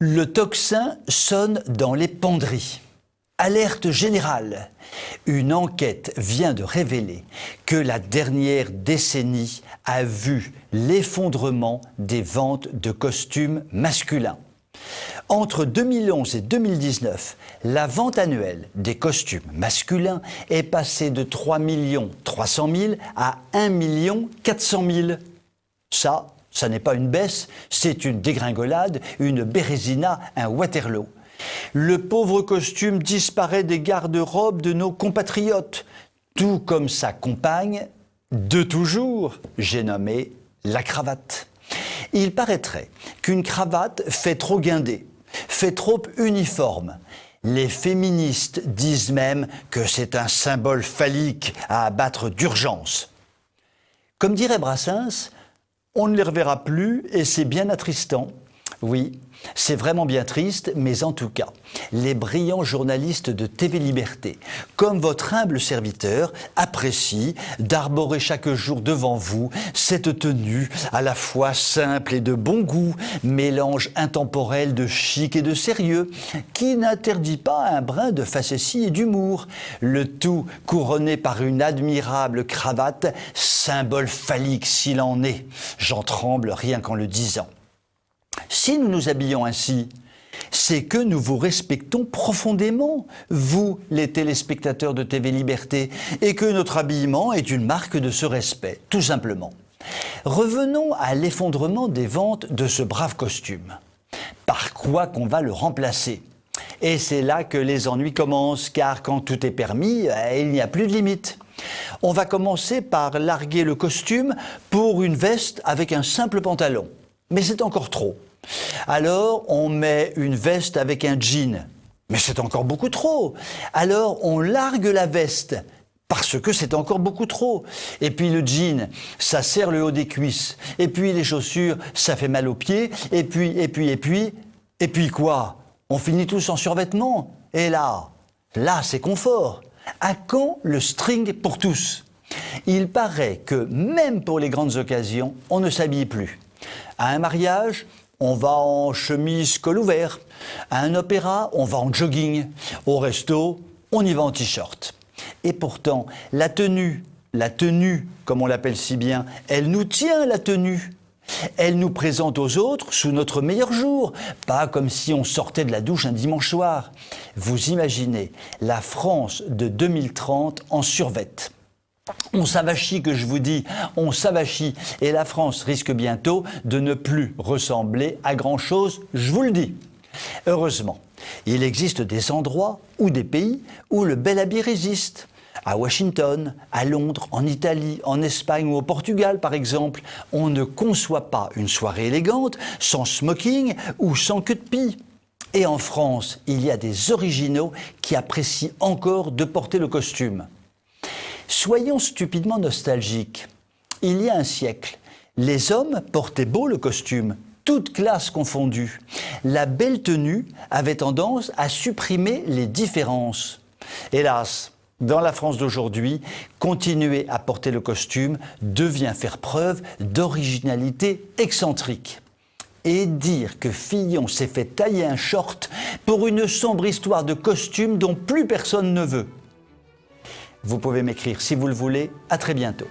Le tocsin sonne dans les penderies. Alerte générale. Une enquête vient de révéler que la dernière décennie a vu l'effondrement des ventes de costumes masculins. Entre 2011 et 2019, la vente annuelle des costumes masculins est passée de 3 300 000 à 1 400 000. Ça n'est pas une baisse, c'est une dégringolade, une Bérésina, un Waterloo. Le pauvre costume disparaît des garde-robes de nos compatriotes, tout comme sa compagne de toujours, j'ai nommé la cravate. Il paraîtrait qu'une cravate fait trop guindé, fait trop uniforme. Les féministes disent même que c'est un symbole phallique à abattre d'urgence. Comme dirait Brassens, on ne les reverra plus et c'est bien attristant. Oui, c'est vraiment bien triste, mais en tout cas, les brillants journalistes de TV Liberté, comme votre humble serviteur, apprécient d'arborer chaque jour devant vous cette tenue à la fois simple et de bon goût, mélange intemporel de chic et de sérieux, qui n'interdit pas un brin de facétie et d'humour, le tout couronné par une admirable cravate, symbole phallique s'il en est. J'en tremble rien qu'en le disant. Si nous nous habillons ainsi, c'est que nous vous respectons profondément, vous, les téléspectateurs de TV Liberté, et que notre habillement est une marque de ce respect, tout simplement. Revenons à l'effondrement des ventes de ce brave costume. Par quoi qu'on va le remplacer ? Et c'est là que les ennuis commencent, car quand tout est permis, il n'y a plus de limite. On va commencer par larguer le costume pour une veste avec un simple pantalon. Mais c'est encore trop. Alors, on met une veste avec un jean. Mais c'est encore beaucoup trop. Alors, on largue la veste parce que c'est encore beaucoup trop. Et puis le jean, ça serre le haut des cuisses. Et puis les chaussures, ça fait mal aux pieds. Et puis quoi ? On finit tous en survêtement. Et là, c'est confort. À quand le string pour tous ? Il paraît que même pour les grandes occasions, on ne s'habille plus. À un mariage, on va en chemise col ouvert. À un opéra, on va en jogging. Au resto, on y va en t-shirt. Et pourtant, la tenue, comme on l'appelle si bien, elle nous tient la tenue. Elle nous présente aux autres sous notre meilleur jour, pas comme si on sortait de la douche un dimanche soir. Vous imaginez la France de 2030 en survêt. On s'avachit, que je vous dis, on s'avachit. Et la France risque bientôt de ne plus ressembler à grand-chose, je vous le dis. Heureusement, il existe des endroits ou des pays où le bel habit résiste. À Washington, à Londres, en Italie, en Espagne ou au Portugal par exemple, on ne conçoit pas une soirée élégante sans smoking ou sans queue de pie. Et en France, il y a des originaux qui apprécient encore de porter le costume. Soyons stupidement nostalgiques. Il y a un siècle, les hommes portaient beau le costume, toutes classes confondues. La belle tenue avait tendance à supprimer les différences. Hélas, dans la France d'aujourd'hui, continuer à porter le costume devient faire preuve d'originalité excentrique. Et dire que Fillon s'est fait tailler un short pour une sombre histoire de costume dont plus personne ne veut. Vous pouvez m'écrire si vous le voulez. À très bientôt.